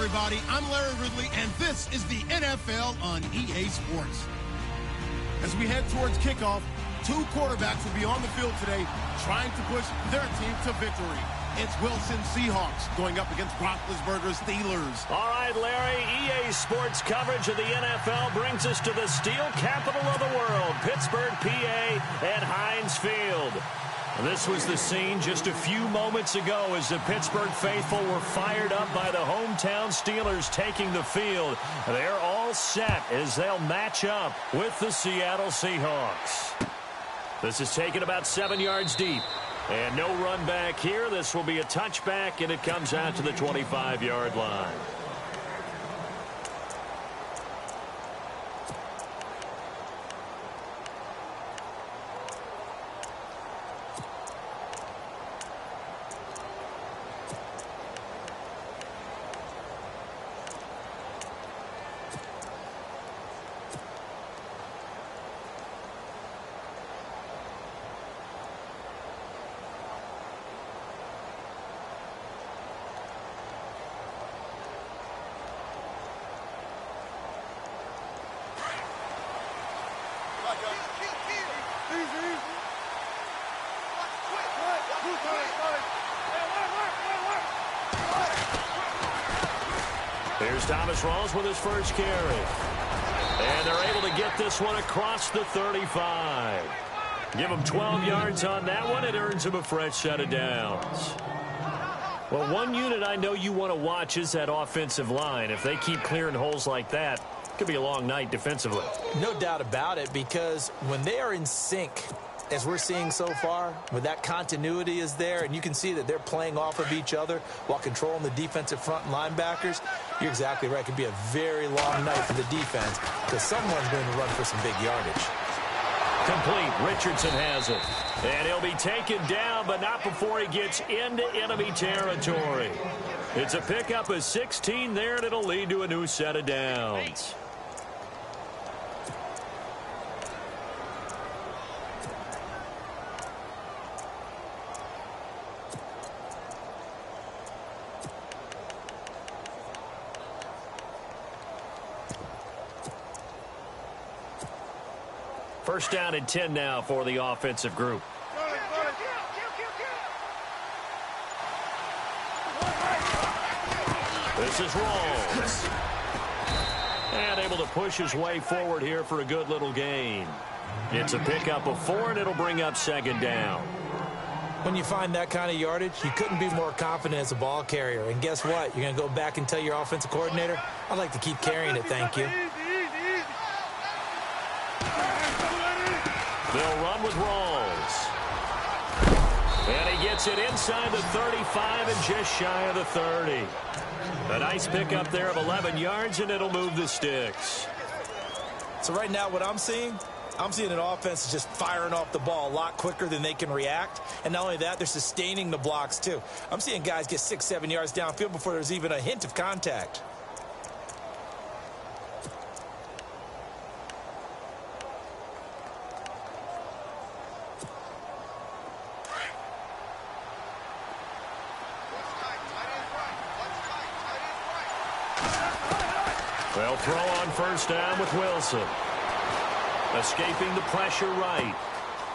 everybody. I'm Larry Ridley, and this is the NFL on EA Sports. As we head towards kickoff, two quarterbacks will be on the field today trying to push their team to victory. It's Wilson Seahawks going up against Roethlisberger Steelers. All right, Larry, EA Sports coverage of the NFL brings us to the steel capital of the world, Pittsburgh, PA, at Heinz Field. This was the scene just a few moments ago as the Pittsburgh faithful were fired up by the hometown Steelers taking the field. They're all set as they'll match up with the Seattle Seahawks. This is taken about 7 yards deep. And no run back here. This will be a touchback, and it comes out to the 25-yard line. Here's Thomas Rawls with his first carry. And they're able to get this one across the 35. Give him 12 yards on that one. It earns him a fresh set of downs. Well, one unit I know you want to watch is that offensive line. If they keep clearing holes like that, it could be a long night defensively. No doubt about it, because when they are in sync, as we're seeing so far, when that continuity is there and you can see that they're playing off of each other while controlling the defensive front and linebackers, you're exactly right. It could be a very long night for the defense because someone's going to run for some big yardage. Complete. Richardson has it. And he'll be taken down, but not before he gets into enemy territory. It's a pickup of 16 there, and it'll lead to a new set of downs. First down and 10 now for the offensive group. This is Rawls. And able to push his way forward here for a good little gain. It's a pickup of 4, and it'll bring up second down. When you find that kind of yardage, you couldn't be more confident as a ball carrier. And guess what? You're going to go back and tell your offensive coordinator, I'd like to keep carrying it, thank you. They'll run with Rawls. And he gets it inside the 35 and just shy of the 30. A nice pickup there of 11 yards, and it'll move the sticks. So right now what I'm seeing an offense that's just firing off the ball a lot quicker than they can react. And not only that, they're sustaining the blocks too. I'm seeing guys get 6-7 yards downfield before there's even a hint of contact. They'll throw on first down with Wilson. Escaping the pressure right.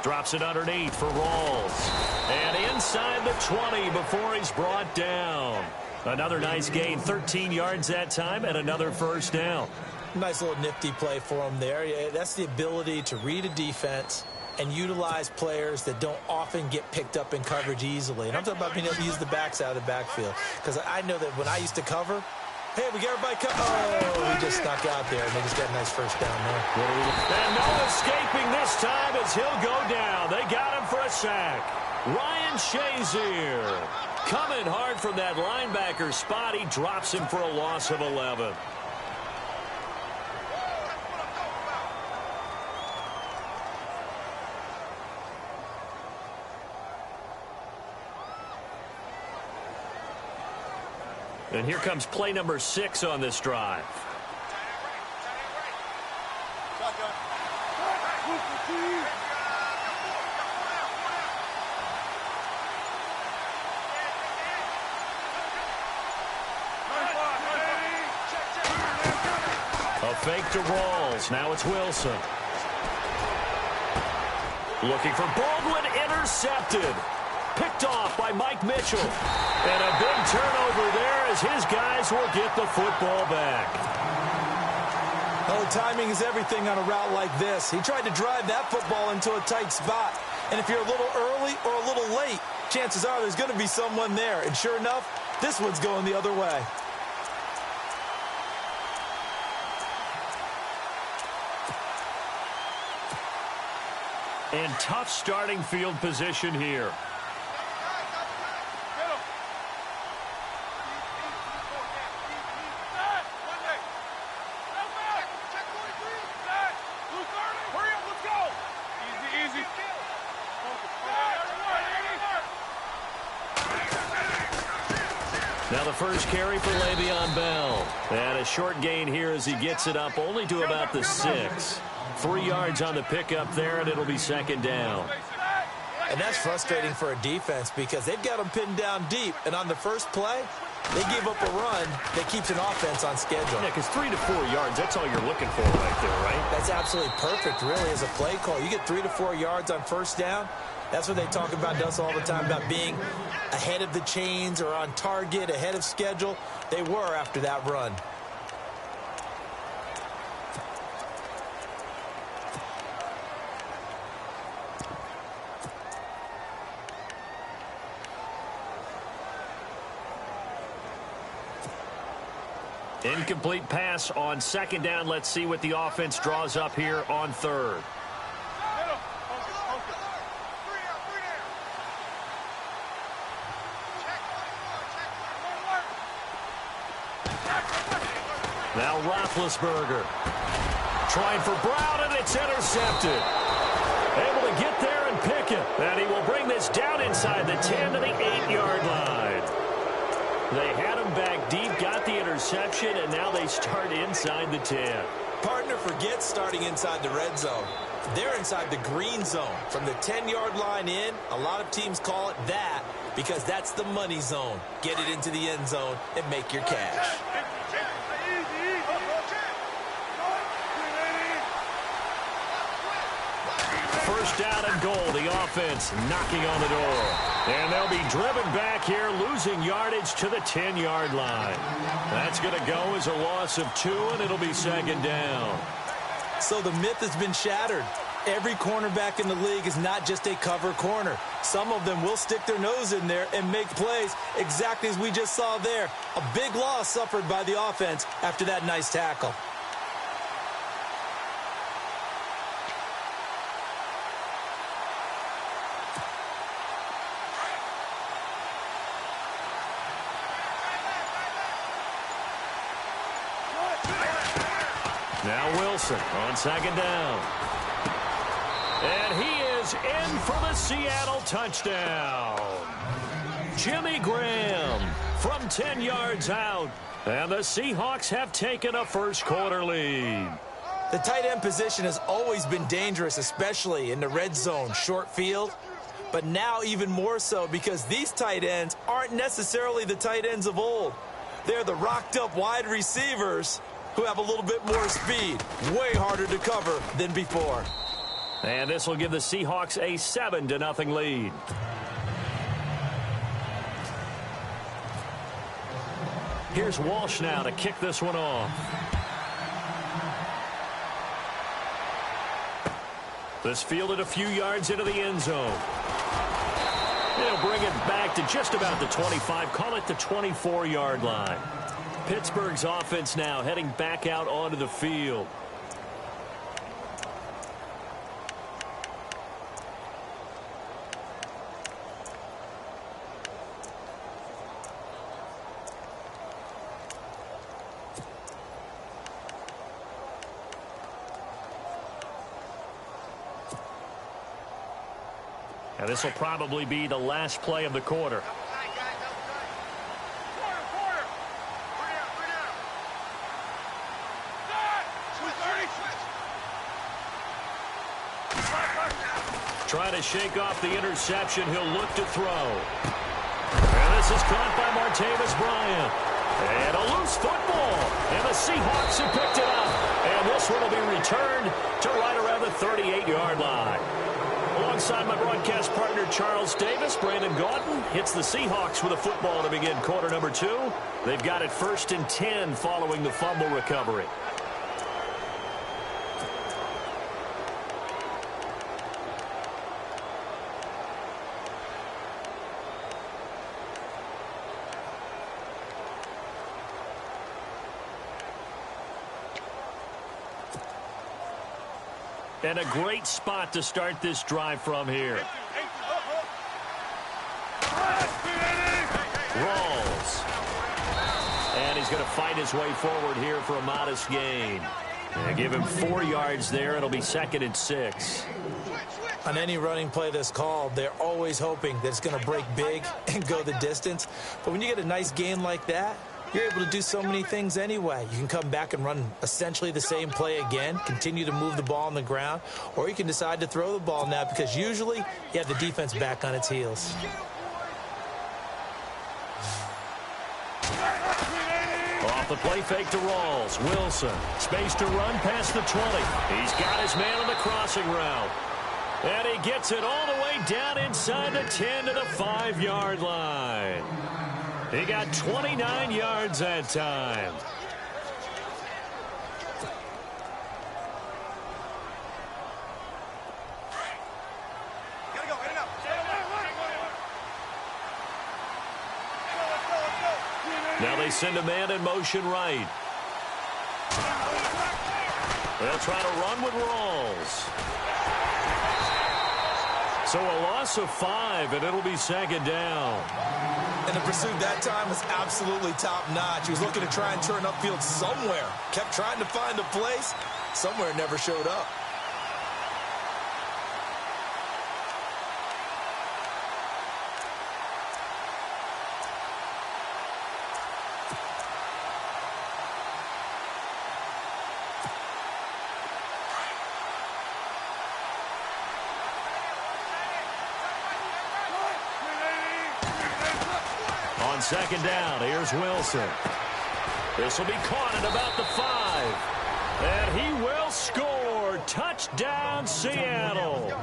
Drops it underneath for Rawls. And inside the 20 before he's brought down. Another nice gain, 13 yards that time, and another first down. Nice little nifty play for him there. Yeah, that's the ability to read a defense and utilize players that don't often get picked up in coverage easily. And I'm talking about being able to use the backs out of the backfield. Because I know that when I used to cover, hey, we got everybody covered. Oh, he just snuck out there, and they just got a nice first down there. And no escaping this time as he'll go down. They got him for a sack. Ryan Shazier coming hard from that linebacker spot. He drops him for a loss of 11. And here comes play number 6 on this drive. A fake to Rawls. Now it's Wilson. Looking for Baldwin, intercepted. Picked off by Mike Mitchell. And a big turnover there as his guys will get the football back. Oh, timing is everything on a route like this. He tried to drive that football into a tight spot. And if you're a little early or a little late, chances are there's going to be someone there. And sure enough, this one's going the other way. And tough starting field position here. Now the first carry for Le'Veon Bell. And a short gain here as he gets it up only to about the 6. 3 yards on the pickup there, and it'll be second down. And that's frustrating for a defense because they've got them pinned down deep. And on the first play, they give up a run that keeps an offense on schedule. Yeah, because 3 to 4 yards, that's all you're looking for right there, right? That's absolutely perfect, really, as a play call. You get 3 to 4 yards on first down. That's what they talk about us all the time, about being ahead of the chains or on target, ahead of schedule. They were after that run. Incomplete pass on second down. Let's see what the offense draws up here on third. Now Roethlisberger trying for Brown, and it's intercepted. Able to get there and pick it. And he will bring this down inside the 10 to the 8-yard line. They had him back deep, got the interception, and now they start inside the 10. Partner forgets starting inside the red zone. They're inside the green zone. From the 10-yard line in, a lot of teams call it that because that's the money zone. Get it into the end zone and make your cash. First down and goal. The offense knocking on the door. And they'll be driven back here, losing yardage to the 10-yard line. That's going to go as a loss of 2, and it'll be second down. So the myth has been shattered. Every cornerback in the league is not just a cover corner. Some of them will stick their nose in there and make plays exactly as we just saw there. A big loss suffered by the offense after that nice tackle. Now Wilson on second down. And he is in for the Seattle touchdown. Jimmy Graham from 10 yards out. And the Seahawks have taken a first-quarter lead. The tight end position has always been dangerous, especially in the red zone, short field. But now even more so because these tight ends aren't necessarily the tight ends of old. They're the rocked-up wide receivers who have a little bit more speed. Way harder to cover than before. And this will give the Seahawks a 7-0 lead. Here's Walsh now to kick this one off. This fielded a few yards into the end zone. They'll bring it back to just about the 25, call it the 24-yard line. Pittsburgh's offense now heading back out onto the field. And this will probably be the last play of the quarter. Trying to shake off the interception. He'll look to throw. And this is caught by Martavis Bryant. And a loose football. And the Seahawks have picked it up. returned to right around the 38-yard line. Alongside my broadcast partner, Charles Davis, Brandon Gaudin hits the Seahawks with a football to begin quarter number 2. They've got it 1st and 10 following the fumble recovery. And a great spot to start this drive from here. Rawls. And he's going to fight his way forward here for a modest gain. And give him 4 yards there. It'll be 2nd and 6. On any running play that's called, they're always hoping that it's going to break big and go the distance. But when you get a nice gain like that, you're able to do so many things anyway. You can come back and run essentially the same play again, continue to move the ball on the ground, or you can decide to throw the ball now because usually you have the defense back on its heels. Off the play fake to Rawls. Wilson. Space to run past the 20. He's got his man on the crossing route. And he gets it all the way down inside the 10 to the 5-yard line. He got 29 yards that time. Now they send a man in motion right. They'll try to run with Rawls. So a loss of 5, and it'll be 2nd down. And the pursuit that time was absolutely top-notch. He was looking to try and turn upfield somewhere. Kept trying to find a place. Somewhere never showed up. On 2nd down, here's Wilson. This will be caught at about the 5. And he will score. Touchdown, Seattle.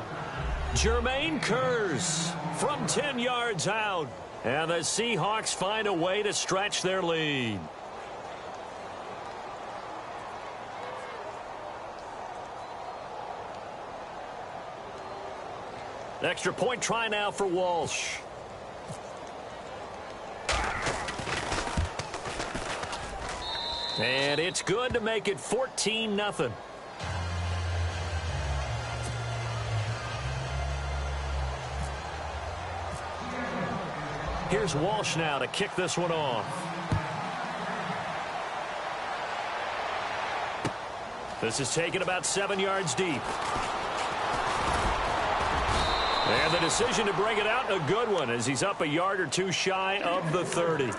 Jermaine Kearse from 10 yards out. And the Seahawks find a way to stretch their lead. Extra point try now for Walsh. And it's good to make it 14-0. Here's Walsh now to kick this one off. This is taken about 7 yards deep. And the decision to bring it out, a good one, as he's up a yard or 2 shy of the 30.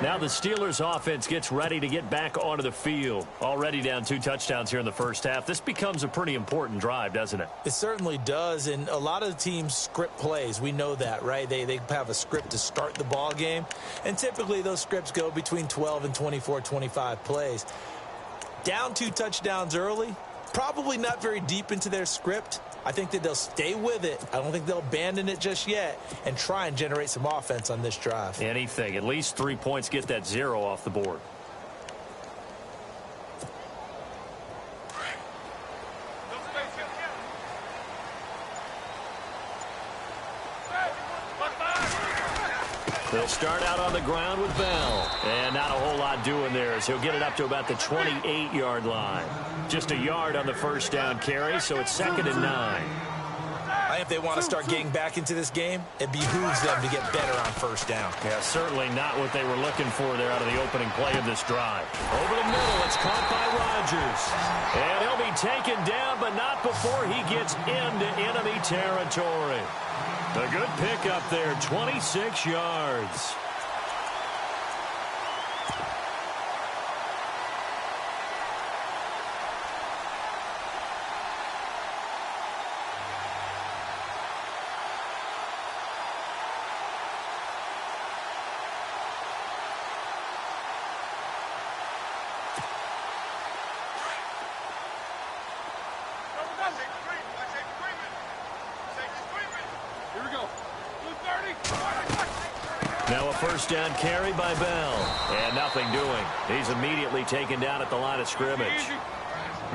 Now the Steelers offense gets ready to get back onto the field. Already down 2 touchdowns here in the first half. This becomes a pretty important drive, doesn't it? It certainly does, and a lot of the teams script plays. We know that, right? They have a script to start the ball game, and typically those scripts go between 12 and 24, 25 plays. Down 2 touchdowns early, probably not very deep into their script. I think that they'll stay with it. I don't think they'll abandon it just yet and try and generate some offense on this drive. Anything. At least 3 points, get that 0 off the board. They'll start out on the ground with Bell. And not a whole lot doing there as he'll get it up to about the 28-yard line. Just a yard on the first down carry, so it's 2nd and 9. I think if they want to start getting back into this game, it behooves them to get better on first down. Yeah, certainly not what they were looking for there out of the opening play of this drive. Over the middle, it's caught by Rodgers. And he'll be taken down, but not before he gets into enemy territory. A good pickup there, 26 yards. Now a first down carry by Bell. And nothing doing. He's immediately taken down at the line of scrimmage.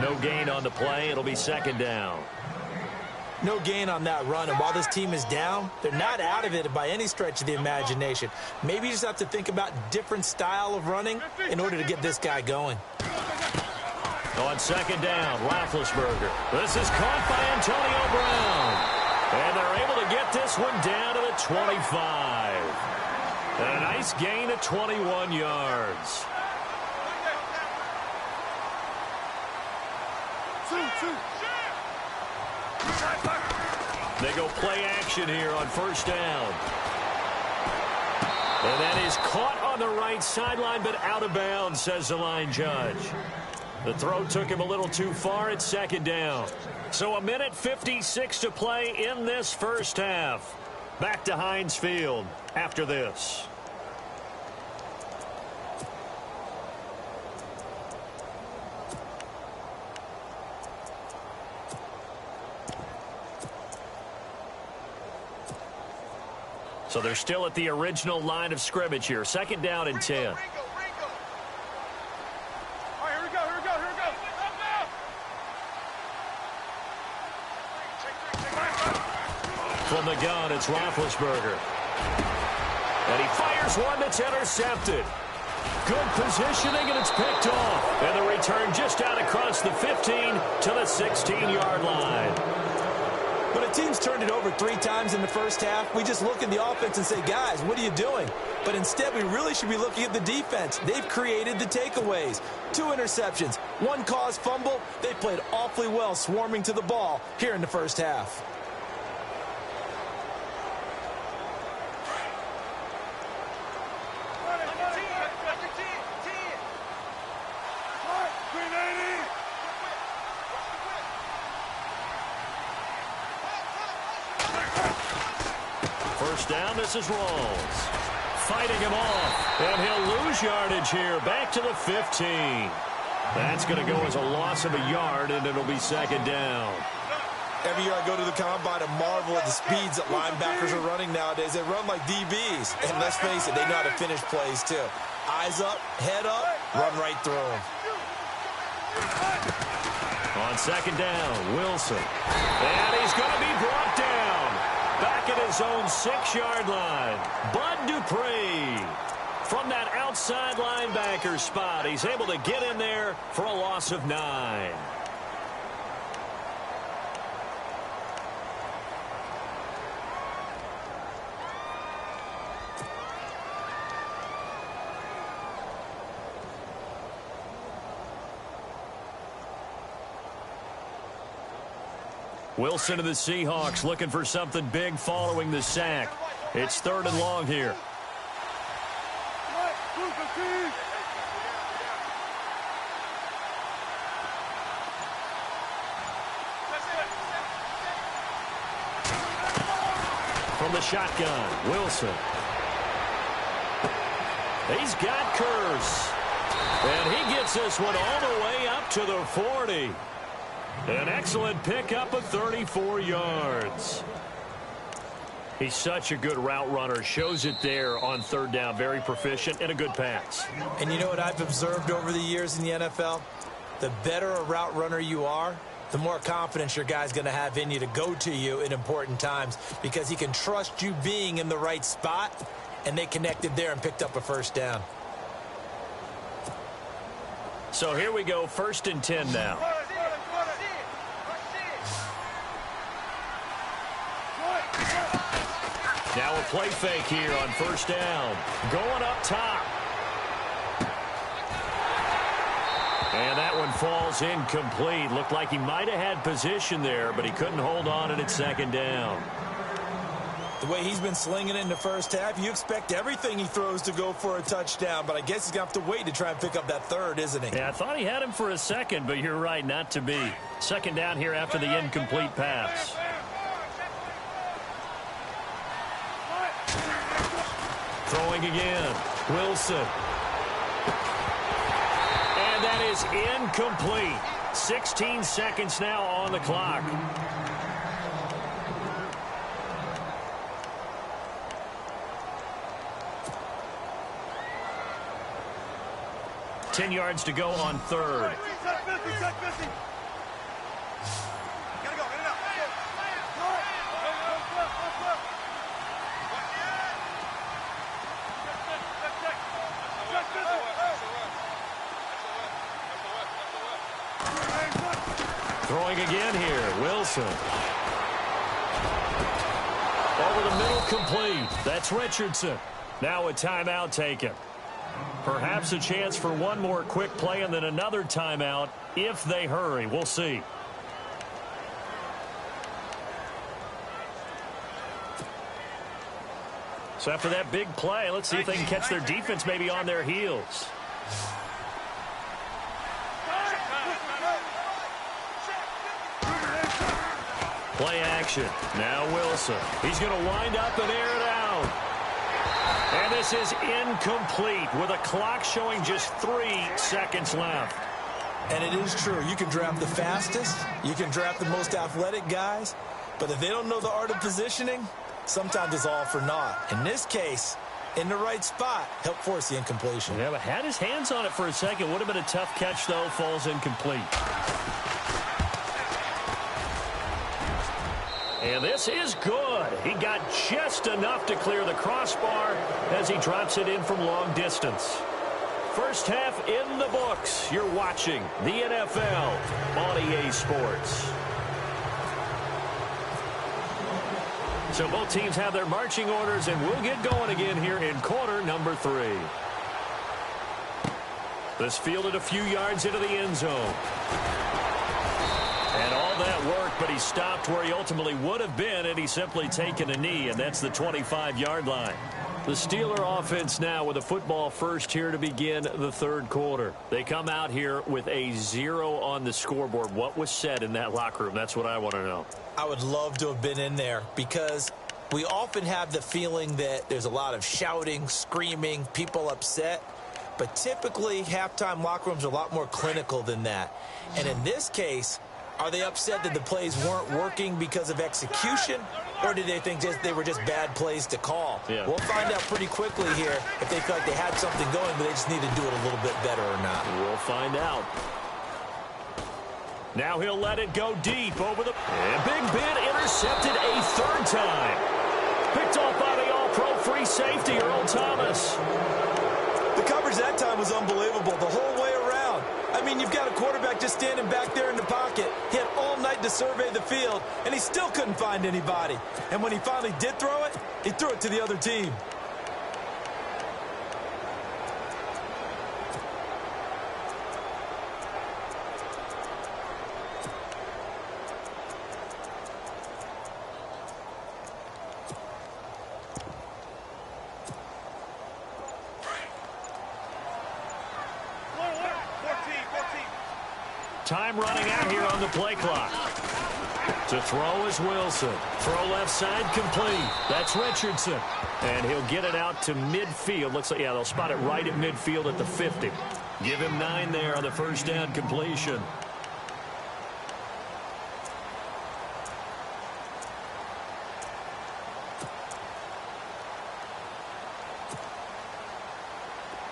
No gain on the play. It'll be second down. No gain on that run, and while this team is down, they're not out of it by any stretch of the imagination. Maybe you just have to think about different style of running in order to get this guy going. On second down, Roethlisberger. This is caught by Antonio Brown. And they're able to get this one down to the 25. And a nice gain of 21 yards. They go play action here on first down. And that is caught on the right sideline, but out of bounds, says the line judge. The throw took him a little too far. It's second down. So 1:56 to play in this first half. Back to Heinz Field after this. So they're still at the original line of scrimmage here. Second down and 10. From the gun, it's Roethlisberger. And he fires one that's intercepted. Good positioning, and it's picked off. And the return just out across the 15 to the 16-yard line. When a team's turned it over 3 times in the first half, we just look at the offense and say, guys, what are you doing? But instead, we really should be looking at the defense. They've created the takeaways. 2 interceptions, 1 caused fumble. They played awfully well swarming to the ball here in the first half. First down, this is Rawls. Fighting him off, and he'll lose yardage here, back to the 15. That's going to go as a loss of a yard, and it'll be second down. Every year I go to the combine and marvel at the speeds that linebackers are running nowadays. They run like DBs, and let's face it, they know how to finish plays too. Eyes up, head up, run right through them. On second down, Wilson. And he's going to be brought down. Back at his own 6-yard line. Bud Dupree. From that outside linebacker spot, he's able to get in there for a loss of 9. Wilson and the Seahawks looking for something big following the sack. It's 3rd and long here. From the shotgun, Wilson. He's got Curse. And he gets this one all the way up to the 40. An excellent pickup of 34 yards. He's such a good route runner. Shows it there on 3rd down. Very proficient and a good pass. And you know what I've observed over the years in the NFL? The better a route runner you are, the more confidence your guy's going to have in you to go to you in important times because he can trust you being in the right spot, and they connected there and picked up a first down. So here we go, 1st and 10 now. Now a play fake here on 1st down. Going up top. And that one falls incomplete. Looked like he might have had position there, but he couldn't hold on and it's 2nd down. The way he's been slinging it in the first half, you expect everything he throws to go for a touchdown, but I guess he's going to have to wait to try and pick up that 3rd, isn't he? Yeah, I thought he had him for a second, but you're right, not to be. 2nd down here after the incomplete pass. Throwing again, Wilson. And that is incomplete. 16 seconds now on the clock. 10 yards to go on third. Throwing again here, Wilson. Over the middle, complete. That's Richardson. Now a timeout taken. Perhaps a chance for one more quick play and then another timeout if they hurry. We'll see. So after that big play, let's see if they can catch their defense maybe on their heels. Play action. Now Wilson. He's going to wind up and air it out. And this is incomplete with a clock showing just 3 seconds left. And it is true. You can draft the fastest. You can draft the most athletic guys. But if they don't know the art of positioning, sometimes it's all for naught. In this case, in the right spot, helped force the incompletion. Yeah, but had his hands on it for a second. Would have been a tough catch, though. Falls incomplete. And this is good. He got just enough to clear the crossbar as he drops it in from long distance. First half in the books. You're watching the NFL on EA Sports. So both teams have their marching orders, and we'll get going again here in quarter number 3. This fielded a few yards into the end zone. And all that work, but he stopped where he ultimately would have been had he simply taken a knee, and that's the 25-yard line. The Steeler offense now with a football first here to begin the third quarter. They come out here with a 0 on the scoreboard. What was said in that locker room? That's what I want to know. I would love to have been in there because we often have the feeling that there's a lot of shouting, screaming, people upset. But typically, halftime locker rooms are a lot more clinical than that. And in this case, are they upset that the plays weren't working because of execution, or did they think they were just bad plays to call? Yeah. We'll find out pretty quickly here if they feel like they had something going, but they just need to do it a little bit better or not. We'll find out. Now he'll let it go deep over the... And Big Ben intercepted a third time. Picked off by the all-pro free safety, Earl Thomas. The coverage that time was unbelievable the whole way around. I mean, you've got a quarterback just standing back there in the pocket. He had all night to survey the field, and he still couldn't find anybody. And when he finally did throw it, he threw it to the other team. Time running out here on the play clock. To throw is Wilson. Throw left side complete. That's Richardson. And he'll get it out to midfield. Looks like, yeah, they'll spot it right at midfield at the 50. Give him 9 there on the first down completion.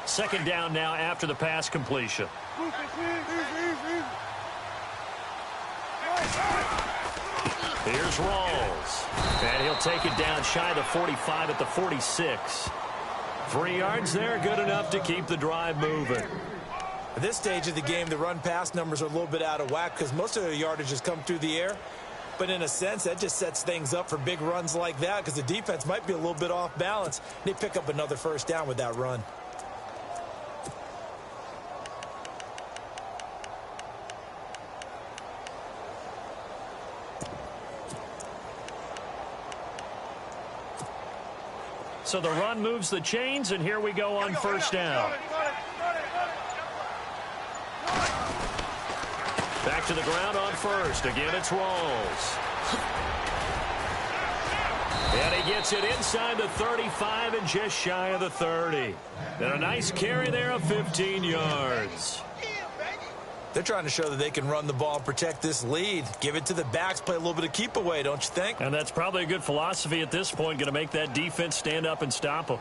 Second down now after the pass completion. Here's Rawls. And he'll take it down shy of the 45 at the 46. 3 yards there, good enough to keep the drive moving. At this stage of the game, the run-pass numbers are a little bit out of whack because most of their yardage has come through the air. But in a sense, that just sets things up for big runs like that because the defense might be a little bit off balance. They pick up another first down with that run. So the run moves the chains, and here we go on first down. Back to the ground on first. Again, it's Rawls. And he gets it inside the 35 and just shy of the 30. And a nice carry there of 15 yards. They're trying to show that they can run the ball and protect this lead. Give it to the backs, play a little bit of keep away, don't you think? And that's probably a good philosophy at this point, going to make that defense stand up and stop them.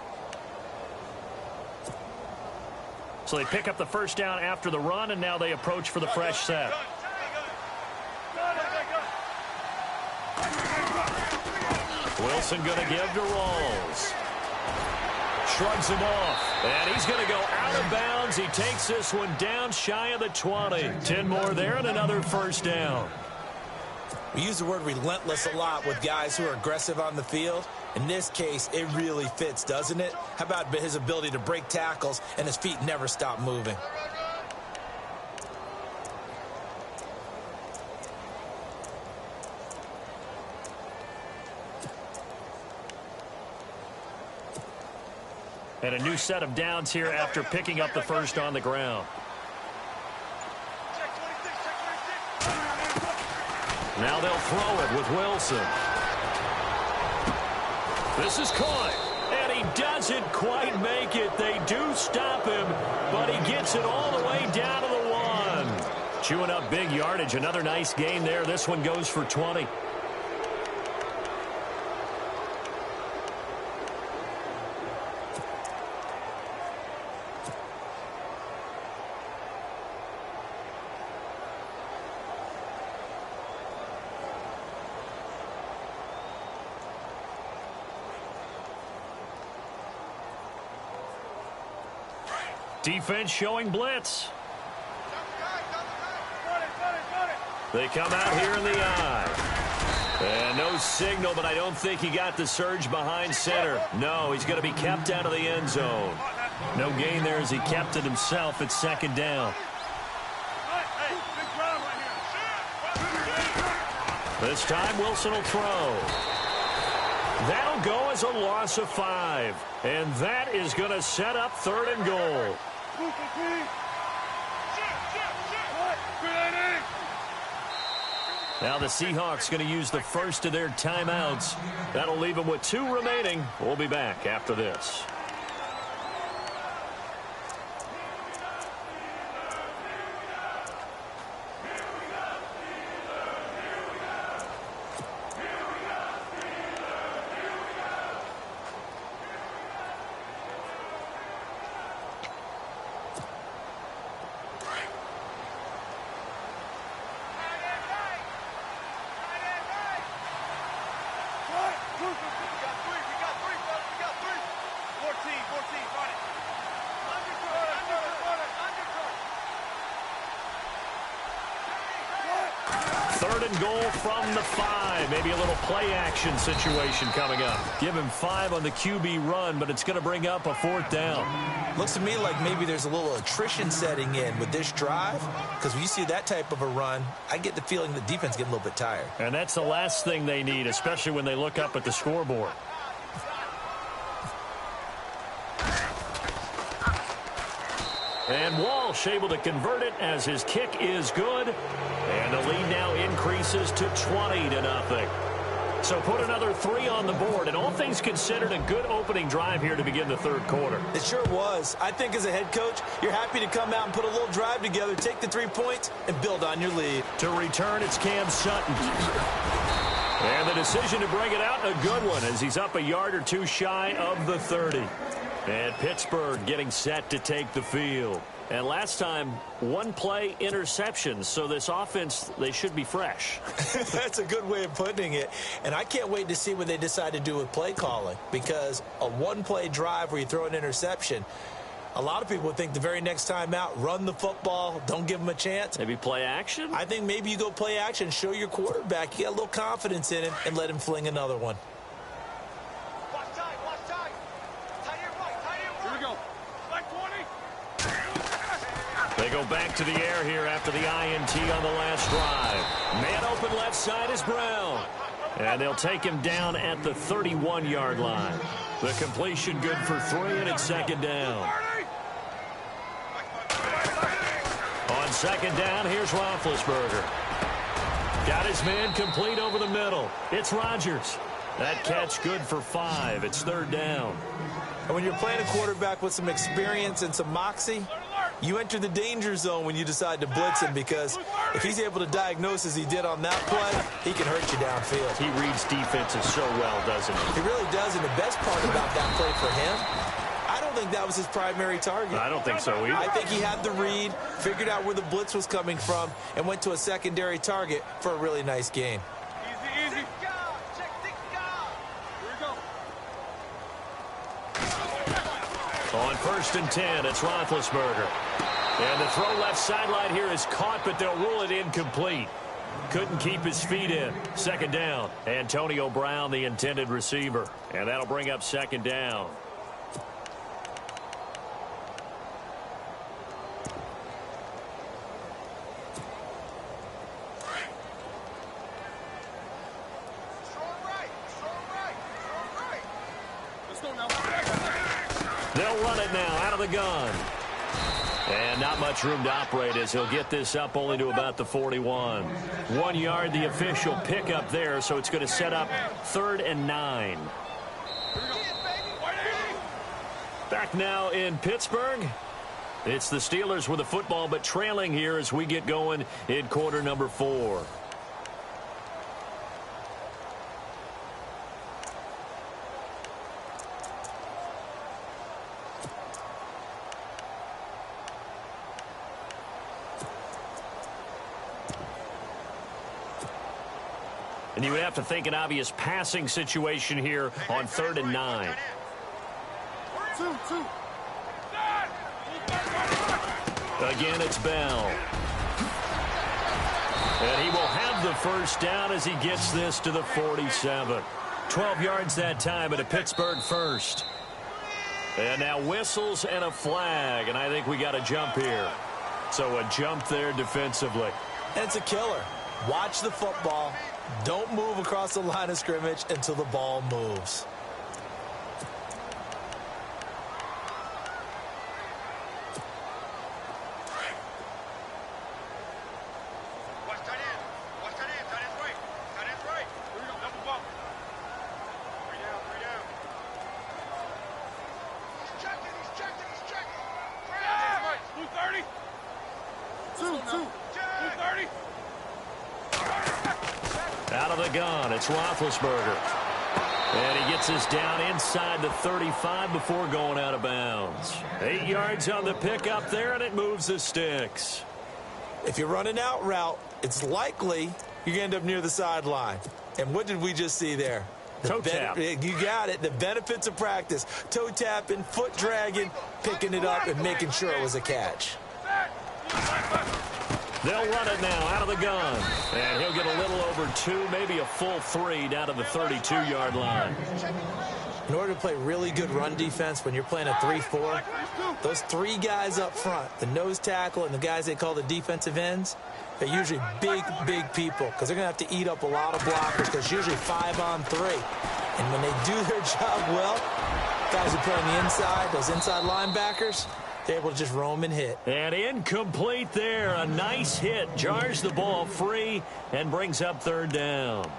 So they pick up the first down after the run, and now they approach for the fresh set. Wilson going to give to Rawls. Shrugs him off, and he's going to go out of bounds. He takes this one down shy of the 20. 10 more there and another first down. We use the word relentless a lot with guys who are aggressive on the field. In this case, it really fits, doesn't it? How about his ability to break tackles and his feet never stop moving? And a new set of downs here after picking up the first on the ground. Now they'll throw it with Wilson. This is caught, and he doesn't quite make it. They do stop him, but he gets it all the way down to the 1. Chewing up big yardage. Another nice gain there. This one goes for 20. Defense showing blitz. They come out here in the eye. And no signal, but I don't think he got the surge behind center. No, he's going to be kept out of the end zone. No gain there as he kept it himself at second down. This time Wilson will throw. That'll go as a loss of 5. And that is going to set up 3rd and goal. Now the Seahawks going to use the first of their timeouts. That'll leave them with 2 remaining. We'll be back after this. Goal from the 5. Maybe a little play action situation coming up. Give him 5 on the QB run, but it's going to bring up a 4th down. Looks to me like maybe there's a little attrition setting in with this drive, because when you see that type of a run, I get the feeling the defense getting a little bit tired. And that's the last thing they need, especially when they look up at the scoreboard. And Walsh able to convert it as his kick is good. And the lead now increases to 20-0. So put another 3 on the board. And all things considered, a good opening drive here to begin the 3rd quarter. It sure was. I think as a head coach, you're happy to come out and put a little drive together, take the 3 points, and build on your lead. To return, it's Cam Sutton. And the decision to bring it out, a good one, as he's up a yard or 2 shy of the 30. And Pittsburgh getting set to take the field. And last time, 1 play interception. So this offense, they should be fresh. That's a good way of putting it. And I can't wait to see what they decide to do with play calling. Because a 1-play drive where you throw an interception, a lot of people think the very next time out, run the football, don't give them a chance. Maybe play action? I think maybe you go play action, show your quarterback you got a little confidence in him, and let him fling another one. They go back to the air here after the INT on the last drive. Man open left side is Brown. And they'll take him down at the 31-yard line. The completion good for 3, and it's 2nd down. On 2nd down, here's Roethlisberger. Got his man complete over the middle. It's Rodgers. That catch good for 5. It's 3rd down. And when you're playing a quarterback with some experience and some moxie, you enter the danger zone when you decide to blitz him, because if he's able to diagnose as he did on that play, he can hurt you downfield. He reads defenses so well, doesn't he? He really does, and the best part about that play for him, I don't don't think that was his primary target. I don't think so either. I think he had the read, figured out where the blitz was coming from, and went to a secondary target for a really nice gain. Easy, easy. On 1st and 10, it's Roethlisberger. And the throw left sideline here is caught, but they'll rule it incomplete. Couldn't keep his feet in. 2nd down. Antonio Brown, the intended receiver. And that'll bring up 2nd down. They'll run it now out of the gun. And not much room to operate as he'll get this up only to about the 41. 1 yard, the official pickup there, so it's going to set up 3rd and 9. Back now in Pittsburgh. It's the Steelers with the football, but trailing here as we get going in quarter number 4. And you would have to think an obvious passing situation here on 3rd and 9. Again, it's Bell. And he will have the first down as he gets this to the 47. 12 yards that time at a Pittsburgh first. And now whistles and a flag, and I think we got a jump here. So a jump there defensively. And it's a killer. Watch the football. Don't move across the line of scrimmage until the ball moves. Out of the gun, it's Roethlisberger. And he gets us down inside the 35 before going out of bounds. 8 yards on the pickup there, and it moves the sticks. If you're running out route, it's likely you're going to end up near the sideline. And what did we just see there? Toe tap. You got it. The benefits of practice. Toe tapping, foot dragging, picking it up, and making sure it was a catch. They'll run it now out of the gun. And he'll get a little over 2, maybe a full 3 down to the 32-yard line. In order to play really good run defense when you're playing a 3-4, those 3 guys up front, the nose tackle and the guys they call the defensive ends, they're usually big, big people because they're going to have to eat up a lot of blockers because usually 5 on 3. And when they do their job well, guys who play on the inside, those inside linebackers, they're able to just roam and hit. And incomplete there. A nice hit. Jars the ball free and brings up 3rd down.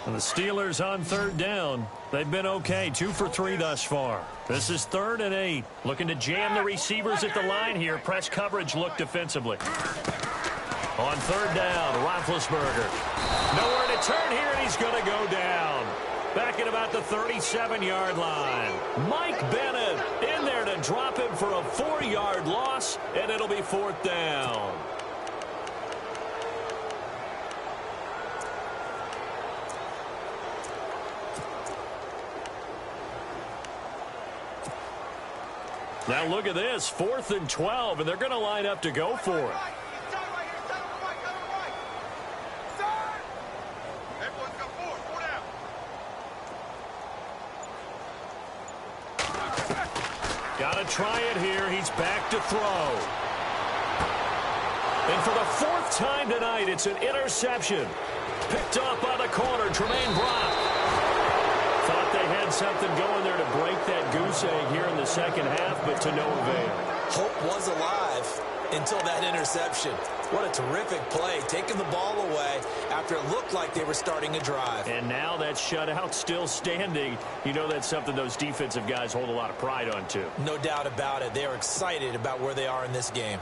And the Steelers on 3rd down. They've been okay. 2 for 3 thus far. This is 3rd and 8. Looking to jam the receivers at the line here. Press coverage look defensively. On 3rd down, Roethlisberger. Nowhere to turn here, and he's going to go down. Back at about the 37-yard line. Mike Bennett in there to drop him for a 4-yard loss, and it'll be 4th down. Now look at this, 4th and 12, and they're going to line up to go for it. Got to try it here. He's back to throw. And for the 4th time tonight, it's an interception. Picked off by the corner, Tremaine Brock. Thought they had something going there to break that goose egg here in the second half, but to no avail. Hope was alive until that interception. What a terrific play, taking the ball away after it looked like they were starting a drive. And now that shutout still standing. You know that's something those defensive guys hold a lot of pride on, too. No doubt about it. They are excited about where they are in this game.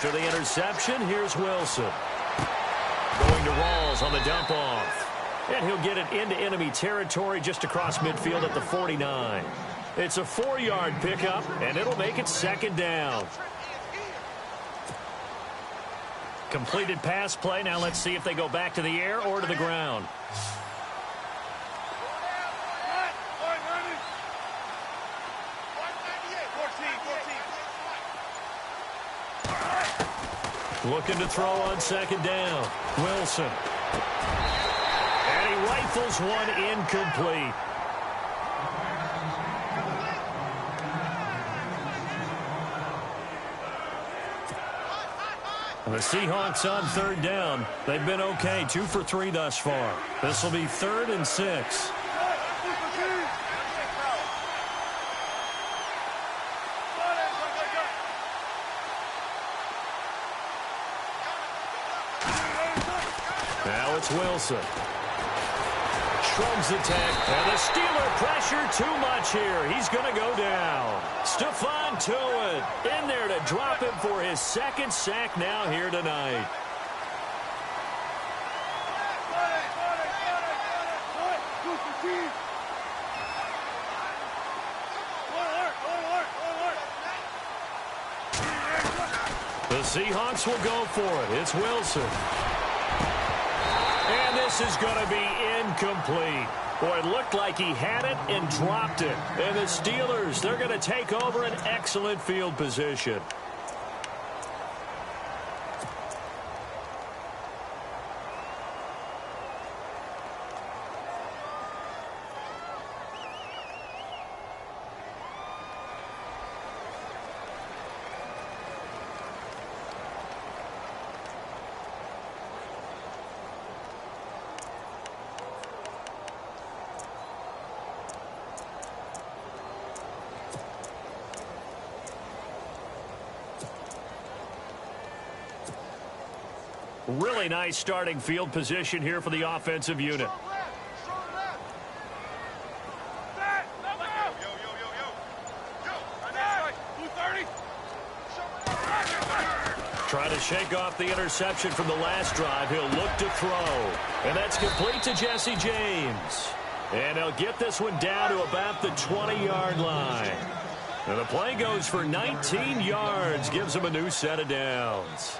After the interception, here's Wilson. Going to Rawls on the dump off. And he'll get it into enemy territory just across midfield at the 49. It's a 4-yard pickup, and it'll make it second down. Completed pass play. Now let's see if they go back to the air or to the ground. Looking to throw on second down. Wilson. And he rifles one incomplete. The Seahawks on third down. They've been okay, 2 for 3 thus far. This will be 3rd and 6. Now it's Wilson. Shrugs the tack, and the Steeler pressure too much here. He's going to go down. Stephon Tuitt in there to drop him for his 2nd sack now here tonight. The Seahawks will go for it. It's Wilson. And this is going to be incomplete. Boy, it looked like he had it and dropped it. And the Steelers, they're going to take over an excellent field position. Really nice starting field position here for the offensive unit. Trying to shake off the interception from the last drive. He'll look to throw. And that's complete to Jesse James. And he'll get this one down to about the 20-yard line. And the play goes for 19 yards. Gives him a new set of downs.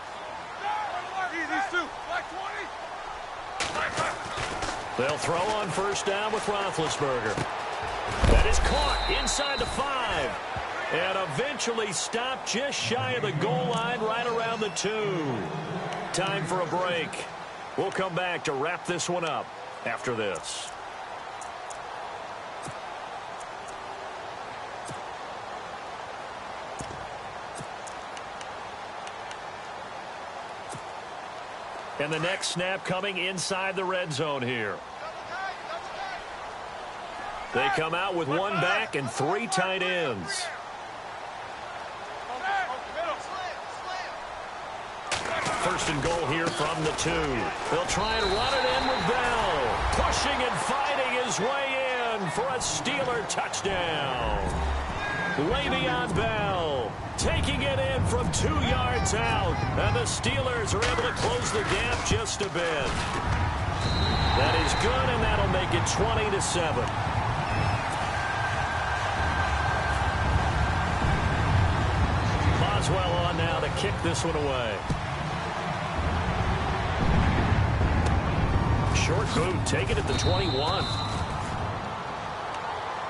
They'll throw on first down with Roethlisberger. That is caught inside the 5. And eventually stopped just shy of the goal line right around the 2. Time for a break. We'll come back to wrap this one up after this. And the next snap coming inside the red zone here. They come out with 1 back and 3 tight ends. First and goal here from the 2. They'll try and run it in with Bell. Pushing and fighting his way in for a Steeler touchdown. Le'Veon Bell taking it in from 2 yards out. And the Steelers are able to close the gap just a bit. That is good, and that'll make it 20-7. Boswell on now to kick this one away. Short boot, taken at the 21.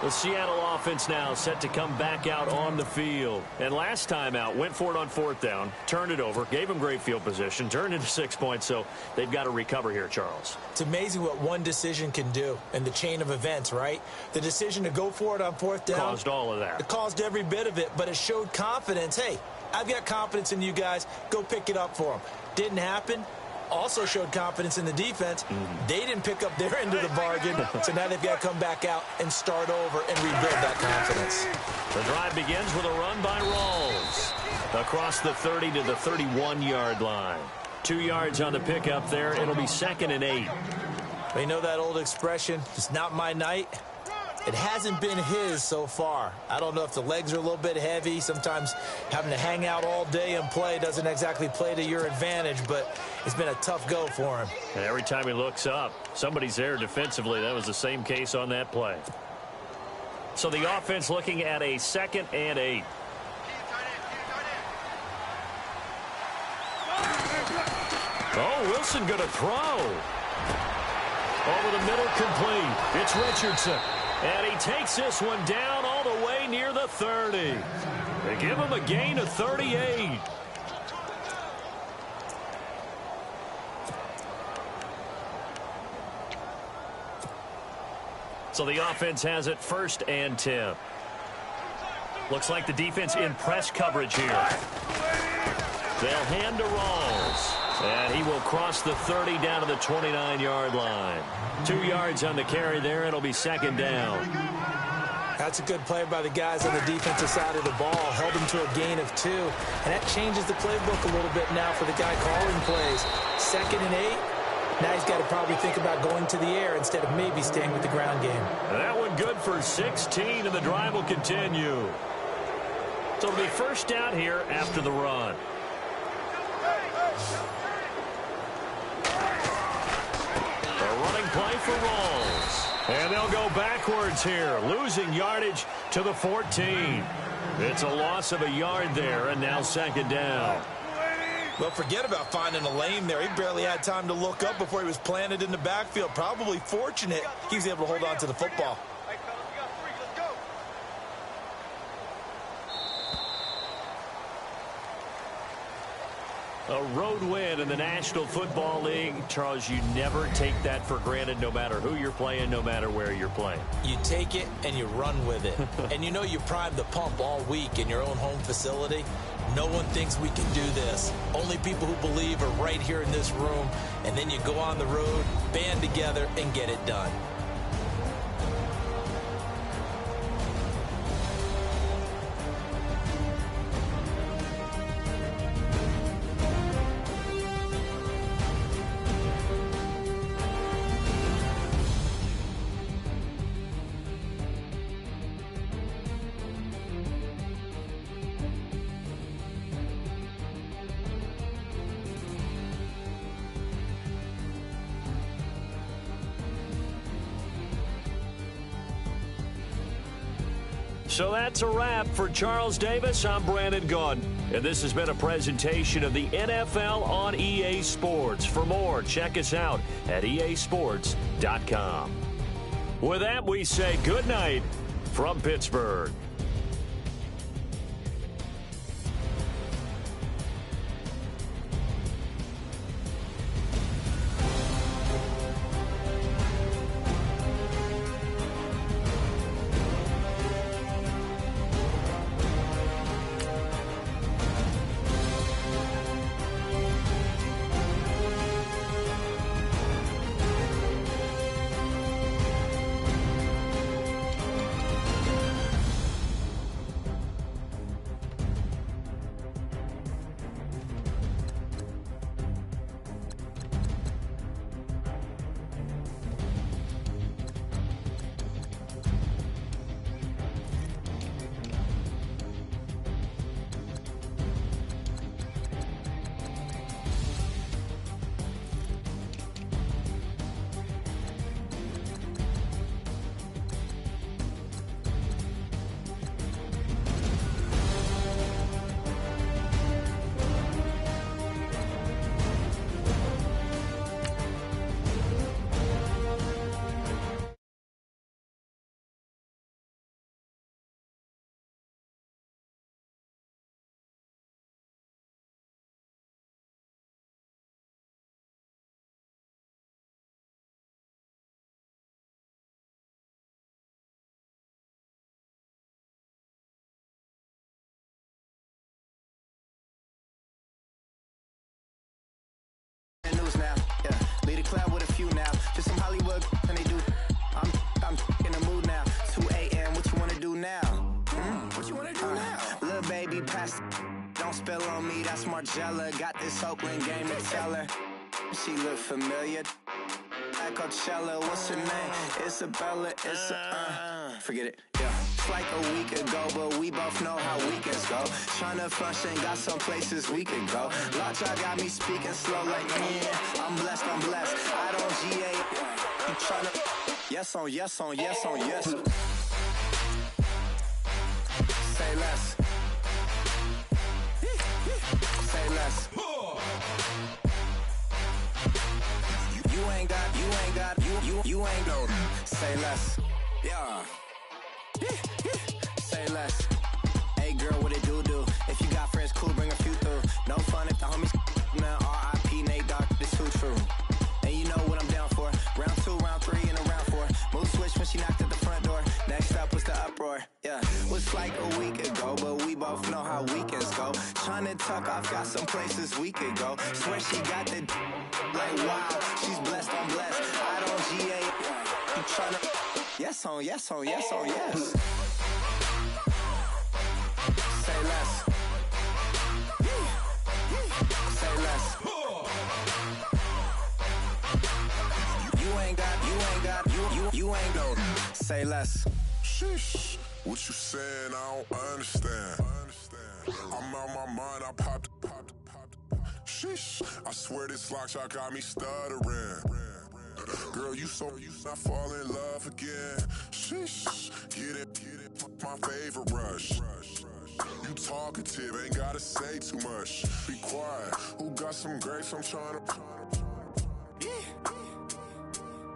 The Seattle offense now set to come back out on the field. And last time out, went for it on 4th down, turned it over, gave them great field position, turned into 6 points, so they've got to recover here, Charles. It's amazing what one decision can do in the chain of events, right? The decision to go for it on 4th down. Caused all of that. It caused every bit of it, but it showed confidence. Hey, I've got confidence in you guys. Go pick it up for them. Didn't happen. Also showed confidence in the defense. They didn't pick up their end of the bargain, so now they've got to come back out and start over and rebuild that confidence. The drive begins with a run by Rawls. Across the 30 to the 31-yard line. 2 yards on the pickup there. It'll be 2nd and 8. You know that old expression, it's not my night. It hasn't been his so far. I don't know if the legs are a little bit heavy. Sometimes having to hang out all day and play doesn't exactly play to your advantage, but it's been a tough go for him. And every time he looks up, somebody's there defensively. That was the same case on that play. So the offense looking at a 2nd and 8. Oh, Wilson going to throw. Over the middle, complete. It's Richardson. And he takes this one down all the way near the 30. They give him a gain of 38. So the offense has it 1st and 10. Looks like the defense in press coverage here. They'll hand to Rawls. And he will cross the 30 down to the 29-yard line. 2 yards on the carry there. It'll be 2nd down. That's a good play by the guys on the defensive side of the ball. Held him to a gain of 2. And that changes the playbook a little bit now for the guy calling plays. 2nd and 8. Now he's got to probably think about going to the air instead of maybe staying with the ground game. That one good for 16, and the drive will continue. So it'll be 1st down here after the run. Play for Rawls. And they'll go backwards here, losing yardage to the 14. It's a loss of a yard there, and now 2nd down. Well, forget about finding a lane there. He barely had time to look up before he was planted in the backfield. Probably fortunate he was able to hold on to the football. A road win in the National Football League. Charles, you never take that for granted no matter who you're playing, no matter where you're playing. You take it and you run with it. And you know you primed the pump all week in your own home facility. No one thinks we can do this. Only people who believe are right here in this room. And then you go on the road, band together, and get it done. So that's a wrap for Charles Davis. I'm Brandon Gaudin, and this has been a presentation of the NFL on EA Sports. For more, check us out at easports.com. With that, we say good night from Pittsburgh. Now, yeah, lead a cloud with a few now. Just some Hollywood, and they do. I'm in the mood now. 2 a.m. What you wanna do now? What you wanna do now? Little baby, pass. Don't spill on me. That's Margella. Got this Oakland game to tell her. She look familiar. At Coachella, what's her name? Isabella. It's a. forget it, yeah. It's like a week ago, but we both know how weekends go. Tryna function, got some places we could go. Lockjaw got me speaking slow like, I'm blessed, I don't GA. You tryna, yes on yes on yes on yes. Say less. Say less. You ain't no. Say less. Yeah. Say less. Hey girl, what it do? If you got friends, cool, bring a few through. No fun if the homies, man. R.I.P. Nate Dogg, this too true. And you know what I'm down for. Round 2, round 3, and a round 4. Move switch when she knocked at the front door. Next up was the uproar. Yeah, was like a week ago, but we both know how weekends go. Tryna tuck off, got some places we could go. Swear she got the like wow, she's blessed, I'm blessed. I don't GA. You tryna yes on yes on yes on yes. Say less. Say less. You ain't no. Say less. Sheesh, what you saying? I don't understand. I'm out my mind. I popped. Sheesh, I swear this lockjaw got me stuttering. Girl, you not fall in love again. Sheesh, get it, my favorite rush. You talkative, ain't gotta say too much. Be quiet, who got some grapes? I'm trying to.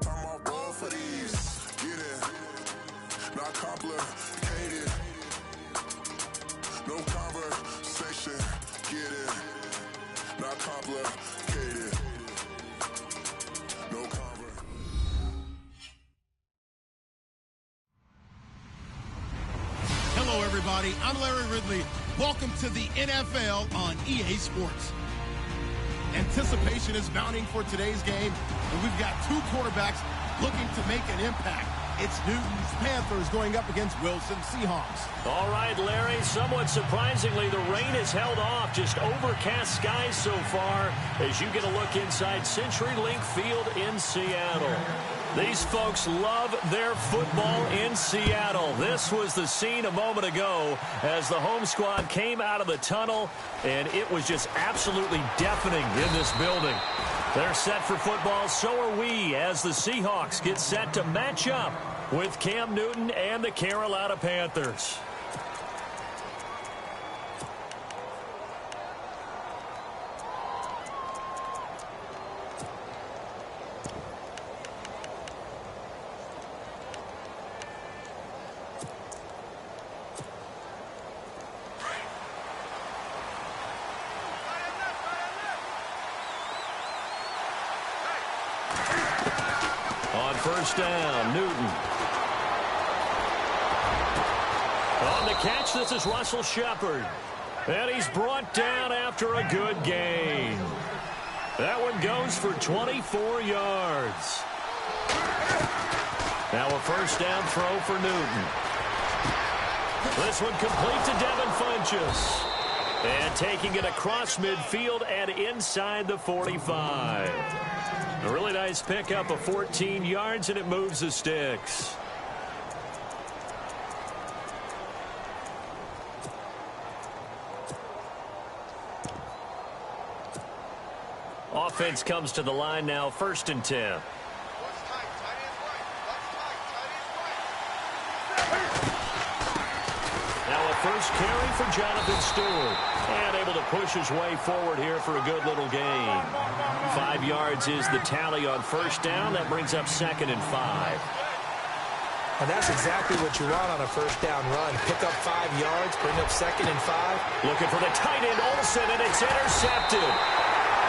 I'm all ball for these. Get it, not complicated. No conversation, get it. Not complicated. No conversation. Hello, everybody. I'm Larry Ridley. Welcome to the NFL on EA Sports. Anticipation is mounting for today's game, and we've got two quarterbacks looking to make an impact. It's Newton's Panthers going up against Wilson's Seahawks. All right, Larry, somewhat surprisingly, the rain has held off. Just overcast skies so far as you get a look inside CenturyLink Field in Seattle. These folks love their football in Seattle. This was the scene a moment ago as the home squad came out of the tunnel, and it was just absolutely deafening in this building. They're set for football, so are we, as the Seahawks get set to match up with Cam Newton and the Carolina Panthers. First down, Newton. On the catch, this is Russell Shepard. And he's brought down after a good gain. That one goes for 24 yards. Now a first down throw for Newton. This one complete to Devin Funchess. And taking it across midfield and inside the 45. A really nice pickup of 14 yards, and it moves the sticks. Offense comes to the line now, 1st and 10. Now a first carry for Jonathan Stewart. And able to push his way forward here for a good little gain. 5 yards is the tally on first down. That brings up 2nd and 5. And that's exactly what you want on a first down run. Pick up 5 yards, bring up 2nd and 5. Looking for the tight end, Olsen, and it's intercepted.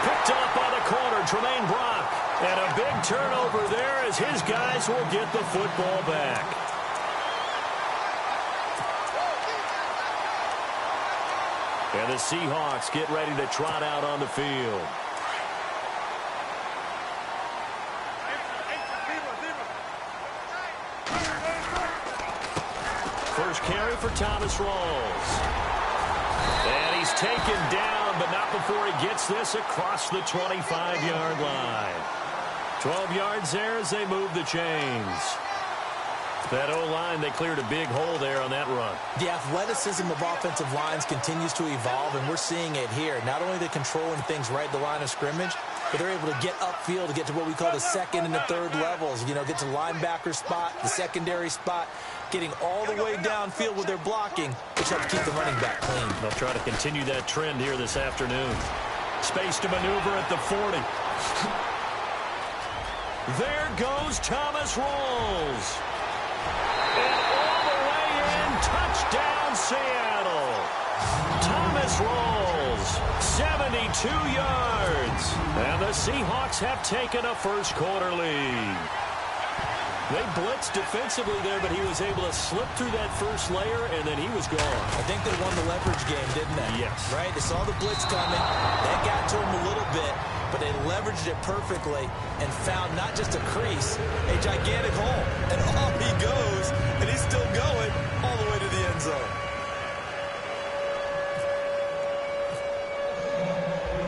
Picked up by the corner, Tremaine Brock. And a big turnover there as his guys will get the football back. And the Seahawks get ready to trot out on the field. First carry for Thomas Rawls. And he's taken down, but not before he gets this across the 25-yard line. 12 yards there as they move the chains. That O-line, they cleared a big hole there on that run. The athleticism of offensive lines continues to evolve, and we're seeing it here. Not only they're controlling things right at the line of scrimmage, but they're able to get upfield to get to what we call the second and the third levels. You know, get to linebacker spot, the secondary spot, getting all the way downfield with their blocking, which helps keep the running back clean. They'll try to continue that trend here this afternoon. Space to maneuver at the 40. There goes Thomas Rawls. And all the way in, touchdown Seattle. Thomas Rawls, 72 yards. And the Seahawks have taken a first-quarter lead. They blitzed defensively there, but he was able to slip through that first layer, and then he was gone. I think they won the leverage game, didn't they? Yes. Right? They saw the blitz coming. That got to him a little bit, but they leveraged it perfectly and found not just a crease, a gigantic hole. And off he goes, and he's still going all the way to the end zone.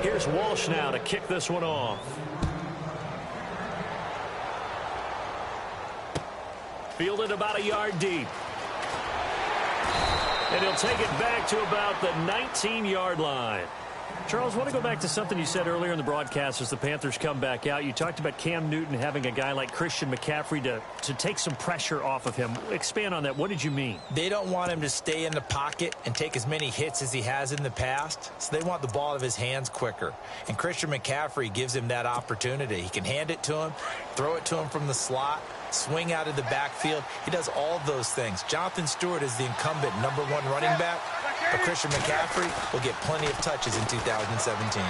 Here's Walsh now to kick this one off. Fielded about a yard deep. And he'll take it back to about the 19-yard line. Charles, I want to go back to something you said earlier in the broadcast as the Panthers come back out. You talked about Cam Newton having a guy like Christian McCaffrey to take some pressure off of him. Expand on that. What did you mean? They don't want him to stay in the pocket and take as many hits as he has in the past, so they want the ball out of his hands quicker. And Christian McCaffrey gives him that opportunity. He can hand it to him, throw it to him from the slot, swing out of the backfield. He does all of those things. Jonathan Stewart is the incumbent #1 running back, but Christian McCaffrey will get plenty of touches in 2017.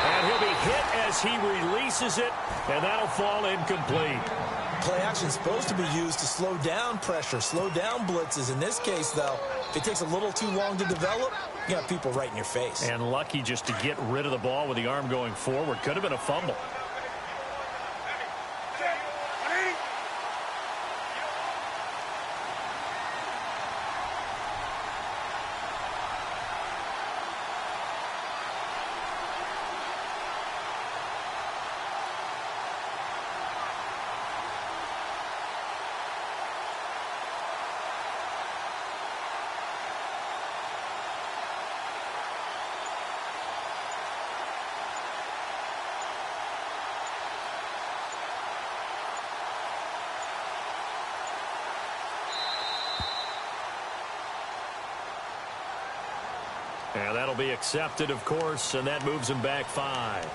And he'll be hit as he releases it, and that'll fall incomplete. Play action is supposed to be used to slow down pressure, slow down blitzes. In this case, though, if it takes a little too long to develop, you got people right in your face. And lucky just to get rid of the ball with the arm going forward. Could have been a fumble. And that'll be accepted, of course, and that moves him back 5.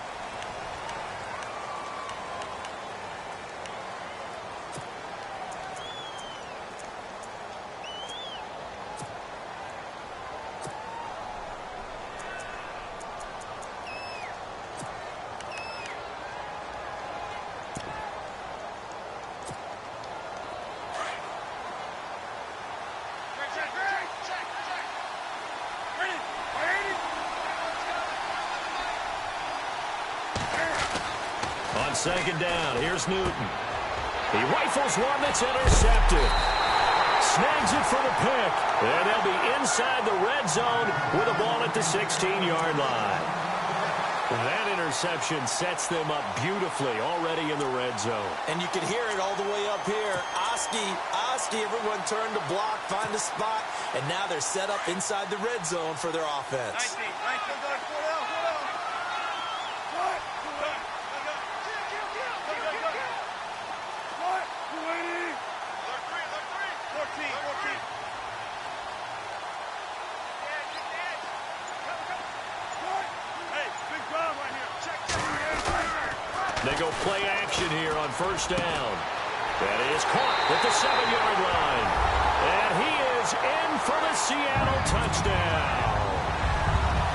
On second down, here's Newton. He rifles one that's intercepted. Snags it for the pick. And they'll be inside the red zone with a ball at the 16-yard line. That interception sets them up beautifully already in the red zone. And you can hear it all the way up here. Oski, everyone turned to block, find a spot, and now they're set up inside the red zone for their offense. They go play action here on first down. That is caught at the 7-yard line. And he is in for the Seattle touchdown.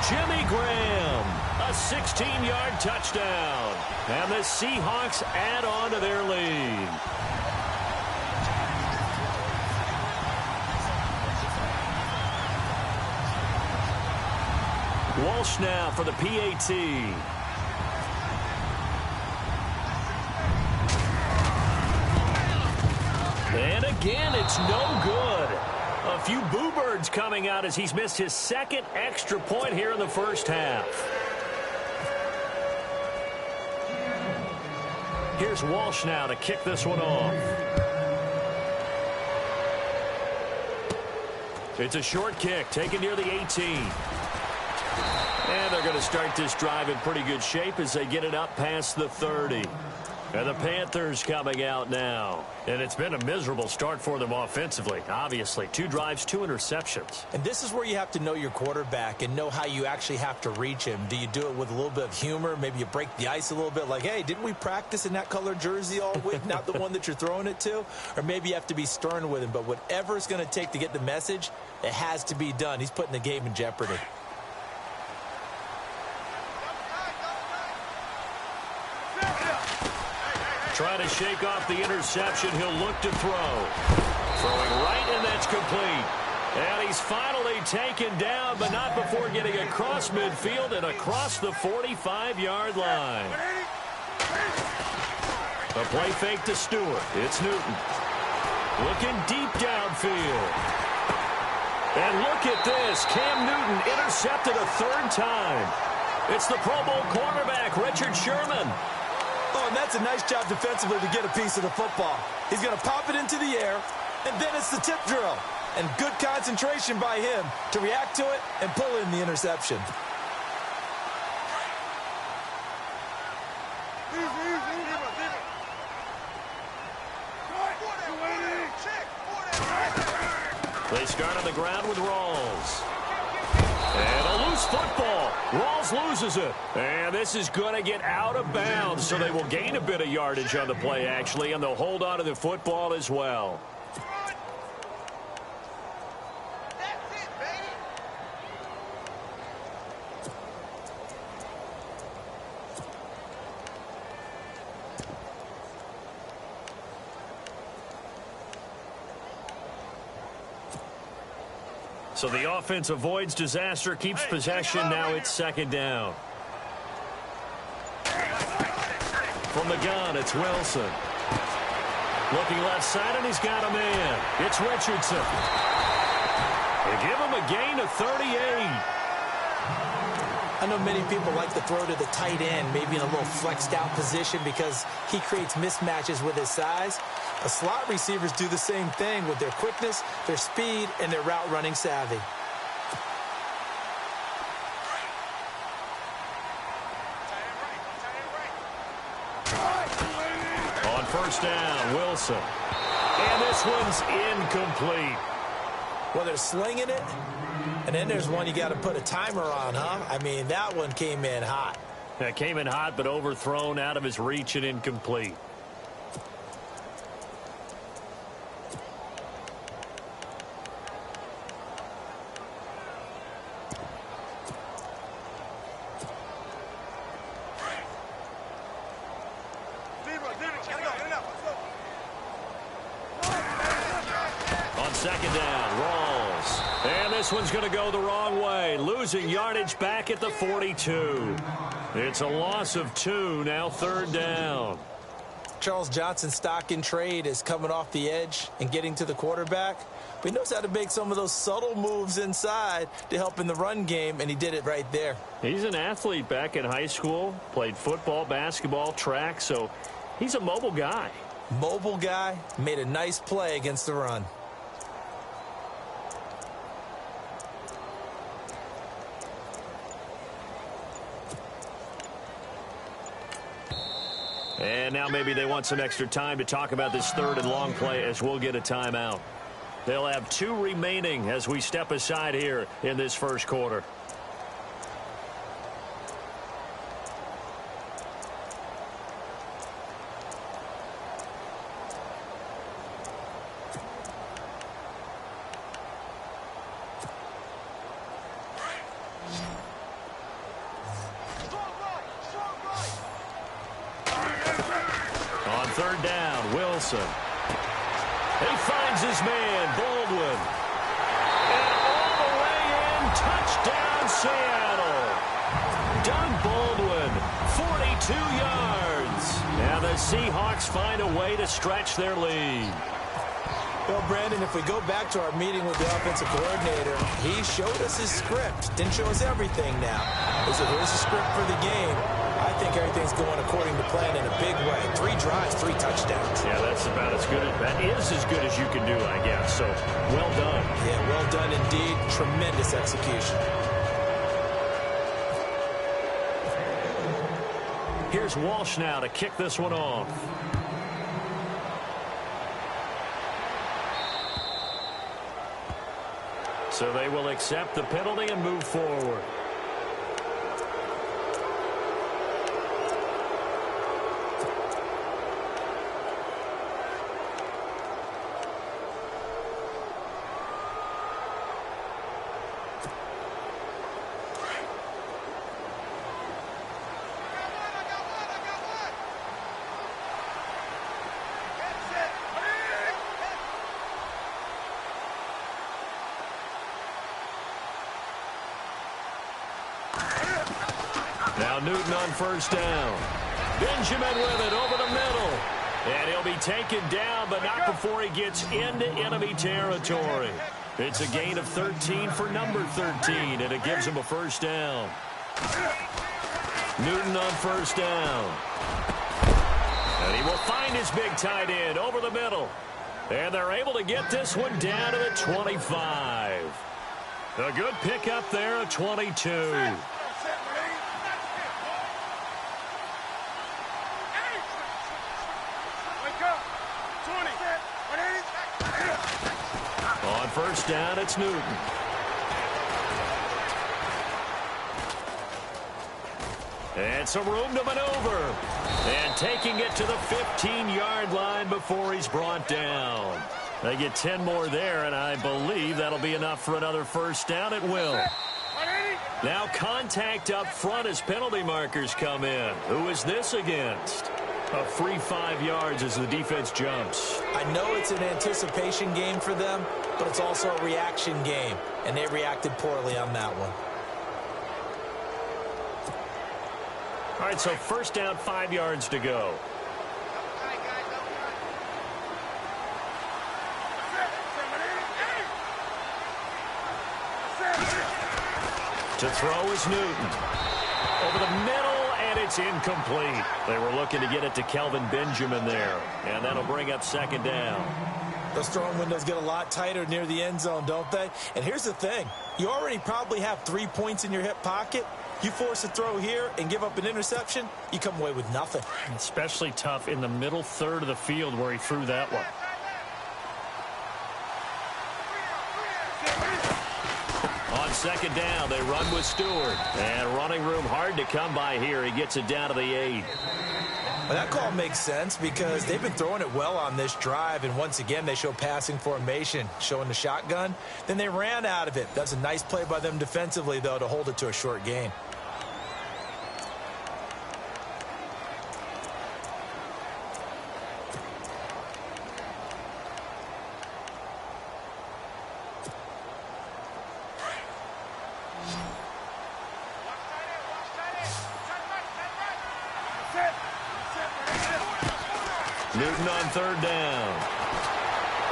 Jimmy Graham, a 16-yard touchdown. And the Seahawks add on to their lead. Walsh now for the PAT. And again, it's no good. A few boo birds coming out as he's missed his second extra point here in the first half. Here's Walsh now to kick this one off. It's a short kick taken near the 18. And they're going to start this drive in pretty good shape as they get it up past the 30. And the Panthers coming out now. And it's been a miserable start for them offensively, obviously. 2 drives, 2 interceptions. And this is where you have to know your quarterback and know how you actually have to reach him. Do you do it with a little bit of humor? Maybe you break the ice a little bit like, hey, didn't we practice in that colored jersey all week? Not the one that you're throwing it to? Or maybe you have to be stern with him. But whatever it's going to take to get the message, it has to be done. He's putting the game in jeopardy. Trying to shake off the interception. He'll look to throw. Throwing right, and that's complete. And he's finally taken down, but not before getting across midfield and across the 45-yard line. A play fake to Stewart. It's Newton. Looking deep downfield. And look at this. Cam Newton intercepted a 3rd time. It's the Pro Bowl cornerback, Richard Sherman. Oh, and that's a nice job defensively to get a piece of the football. He's going to pop it into the air, and then it's the tip drill. And good concentration by him to react to it and pull in the interception. They start on the ground with Rawls. And a loose football. Rawls loses it. And this is going to get out of bounds, so they will gain a bit of yardage on the play, actually, and they'll hold on to the football as well. That's it, baby. So the offense avoids disaster, keeps possession. Now it's 2nd down. From the gun, it's Wilson. Looking left side, and he's got a man. It's Richardson. They give him a gain of 38. I know many people like to throw to the tight end, maybe in a little flexed out position because he creates mismatches with his size. The slot receivers do the same thing with their quickness, their speed, and their route running savvy. On 1st down, Wilson. And this one's incomplete. Well, they're slinging it, and then there's one you got to put a timer on, huh? I mean, that one came in hot. That came in hot, but overthrown, out of his reach, and incomplete. On 2nd down, Rawls. And this one's going to go the wrong way. Losing yardage back at the 42. It's a loss of 2, now 3rd down. Charles Johnson's stock in trade is coming off the edge and getting to the quarterback. But he knows how to make some of those subtle moves inside to help in the run game, and he did it right there. He's an athlete back in high school, played football, basketball, track, so he's a mobile guy. Mobile guy, made a nice play against the run. And now maybe they want some extra time to talk about this 3rd and long play as we'll get a timeout. They'll have 2 remaining as we step aside here in this 1st quarter. On 3rd down, Wilson. He finds his man, Baldwin. And all the way in, touchdown, Seattle. Doug Baldwin, 42 yards. Now the Seahawks find a way to stretch their lead. Well, Brandon, if we go back to our meeting with the offensive coordinator, he showed us his script. Didn't show us everything now. He said, here's the script for the game. I think everything's going according to plan in a big way. 3 drives, 3 touchdowns. Yeah, that's about as good as that is as good as you can do, I guess. So, well done. Yeah, well done indeed. Tremendous execution. Here's Walsh now to kick this one off. So they will accept the penalty and move forward. Now Newton on first down. Benjamin with it over the middle. And he'll be taken down, but not before he gets into enemy territory. It's a gain of 13 for number 13, and it gives him a first down. Newton on first down. And he will find his big tight end over the middle. And they're able to get this one down to the 25. A good pickup there at 22. On first down, it's Newton. And some room to maneuver. And taking it to the 15-yard line before he's brought down. They get 10 more there, and I believe that'll be enough for another first down. It will. Now contact up front as penalty markers come in. Who is this against? A free 5 yards as the defense jumps. I know it's an anticipation game for them, but it's also a reaction game, and they reacted poorly on that one. All right, so first down, 5 yards to go. To throw is Newton. Over the middle, and it's incomplete. They were looking to get it to Kelvin Benjamin there, and that'll bring up second down. Those throwing windows get a lot tighter near the end zone, don't they? And here's the thing. You already probably have 3 points in your hip pocket. You force a throw here and give up an interception, you come away with nothing. Especially tough in the middle third of the field where he threw that one. On second down, they run with Stewart. And running room hard to come by here. He gets it down to the 8. Well, that call makes sense because they've been throwing it well on this drive, and once again they show passing formation, showing the shotgun. Then they ran out of it. That's a nice play by them defensively, though, to hold it to a short gain. Newton on third down.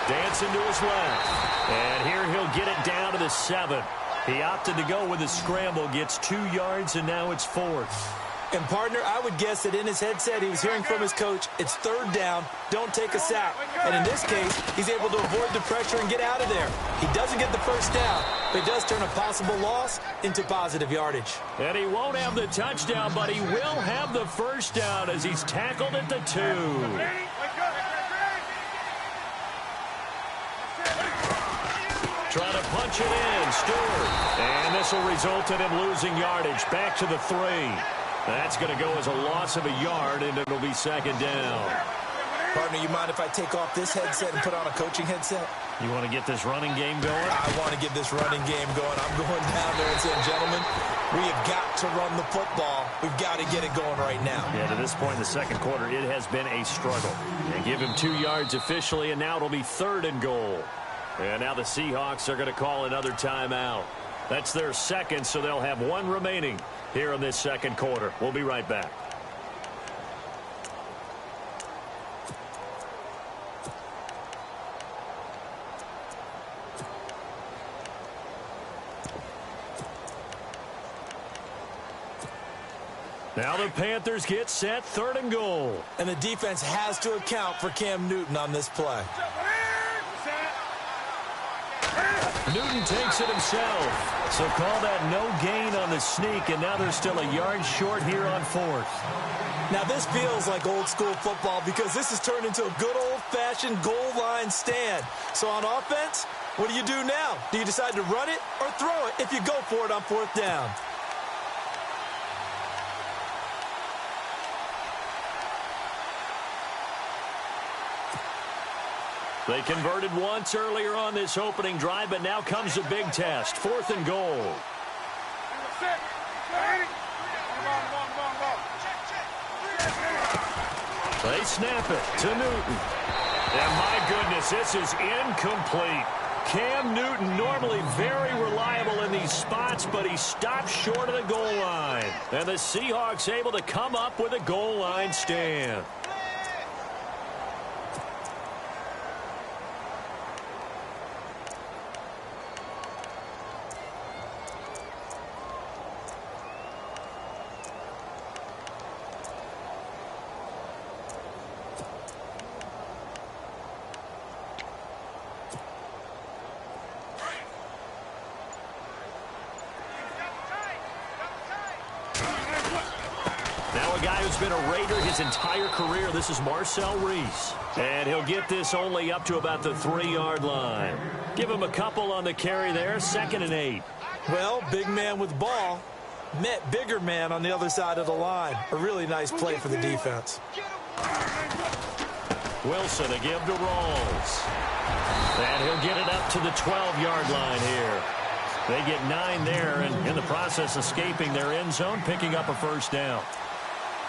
Dancing to his left. And here he'll get it down to the 7. He opted to go with a scramble, gets 2 yards, and now it's 4th. And, partner, I would guess that in his headset he was hearing from his coach, it's third down, don't take a sack. And in this case, he's able to avoid the pressure and get out of there. He doesn't get the first down, but he does turn a possible loss into positive yardage. And he won't have the touchdown, but he will have the first down as he's tackled at the 2. Trying to punch it in, Stewart. And this will result in him losing yardage. Back to the 3. That's going to go as a loss of a yard, and it'll be second down. Partner, you mind if I take off this headset and put on a coaching headset? You want to get this running game going? I want to get this running game going. I'm going down there and saying, gentlemen, we have got to run the football. We've got to get it going right now. Yeah, to this point in the second quarter, it has been a struggle. They give him 2 yards officially, and now it'll be 3rd and goal. And now the Seahawks are going to call another timeout. That's their second, so they'll have 1 remaining here in this second quarter. We'll be right back. Now the Panthers get set, 3rd and goal. And the defense has to account for Cam Newton on this play. Newton takes it himself. So call that no gain on the sneak, and now they're still a yard short here on 4th. Now this feels like old school football because this has turned into a good old-fashioned goal line stand. So on offense, what do you do now? Do you decide to run it or throw it if you go for it on 4th down? They converted once earlier on this opening drive, but now comes a big test. 4th and goal. They snap it to Newton. And my goodness, this is incomplete. Cam Newton, normally very reliable in these spots, but he stopped short of the goal line. And the Seahawks able to come up with a goal line stand. Who's been a Raider his entire career. This is Marcel Reese. And he'll get this only up to about the 3-yard line. Give him a couple on the carry there. 2nd and 8. Well, big man with ball met bigger man on the other side of the line. A really nice play for the defense. Wilson to give to Rawls. And he'll get it up to the 12-yard line here. They get 9 there, and in the process escaping their end zone, picking up a 1st down.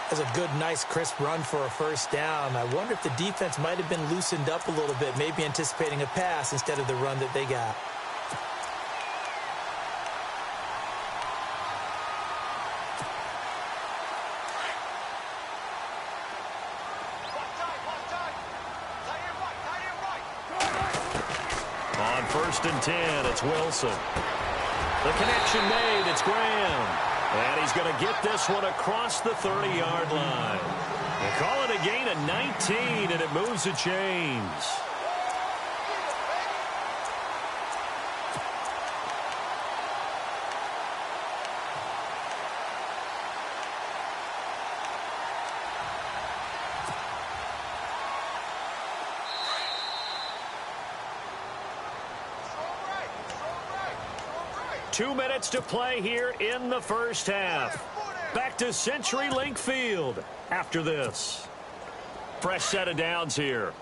That's a good, nice, crisp run for a 1st down. I wonder if the defense might have been loosened up a little bit, maybe anticipating a pass instead of the run that they got. On 1st and 10, it's Wilson. The connection made, it's Graham. And he's going to get this one across the 30-yard line. They call it a gain of 19, and it moves the chains. Two minutes to play here in the 1st half. Back to CenturyLink Field after this. Fresh set of downs here.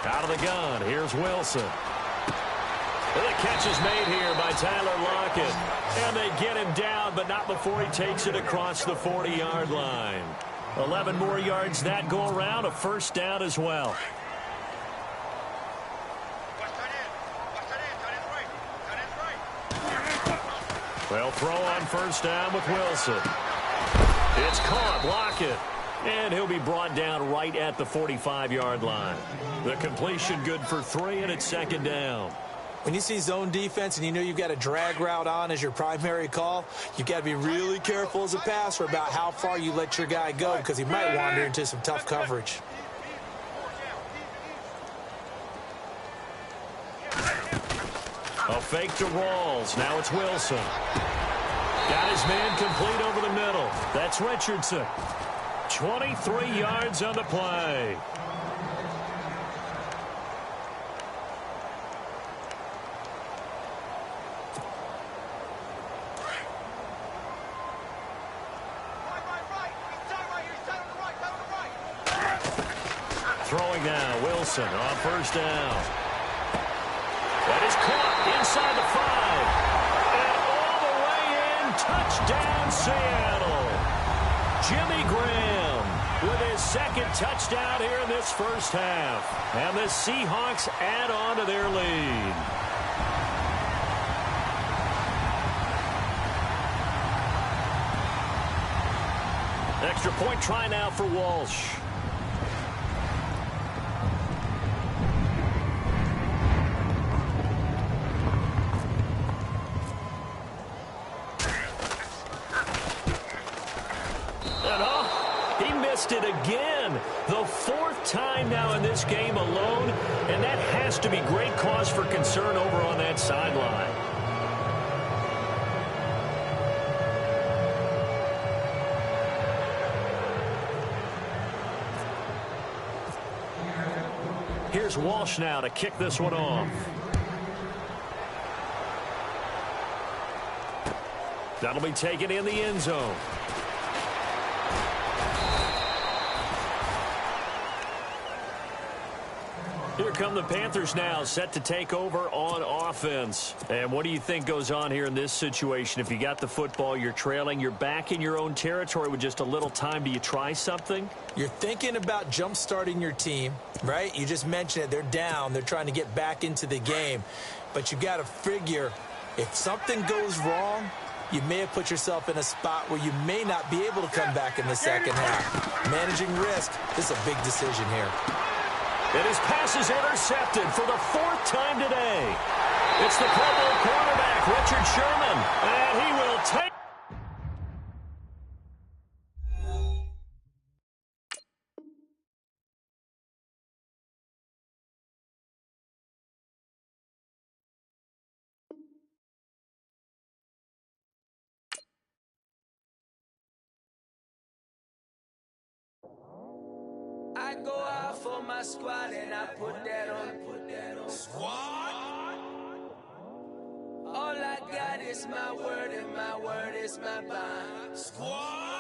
Out of the gun, here's Wilson. And the catch is made here by Tyler Lockett. And they get him down, but not before he takes it across the 40-yard line. 11 more yards that go around, a 1st down as well. They'll throw on 1st down with Wilson. It's caught, Lockett. And he'll be brought down right at the 45-yard line. The completion good for 3, and it's 2nd down. When you see zone defense and you know you've got a drag route on as your primary call, you've got to be really careful as a passer about how far you let your guy go because he might wander into some tough coverage. A fake to Rawls. Now it's Wilson. Got his man complete over the middle. That's Richardson. 23 yards on the play. Throwing now, Wilson on 1st down. That is caught inside the 5. And all the way in, touchdown Seattle. Jimmy Graham with his 2nd touchdown here in this 1st half. And the Seahawks add on to their lead. Extra point try now for Walsh. missed it again. The fourth time now in this game alone, and that has to be great cause for concern over on that sideline. Here's Walsh now to kick this one off. That'll be taken in the end zone. Here come the Panthers now, set to take over on offense. And what do you think goes on here in this situation? If you got the football, you're trailing, you're back in your own territory with just a little time. Do you try something? You're thinking about jump-starting your team, right? You just mentioned it. They're down. They're trying to get back into the game. But you got to figure if something goes wrong, you may have put yourself in a spot where you may not be able to come back in the second half. Managing risk, this is a big decision here. And his pass is intercepted for the fourth time today. It's the Pro Bowl quarterback, Richard Sherman, and he will take. I go out for my squad and I put that on. Squad? All I got is my word and my word is my bond. Squad?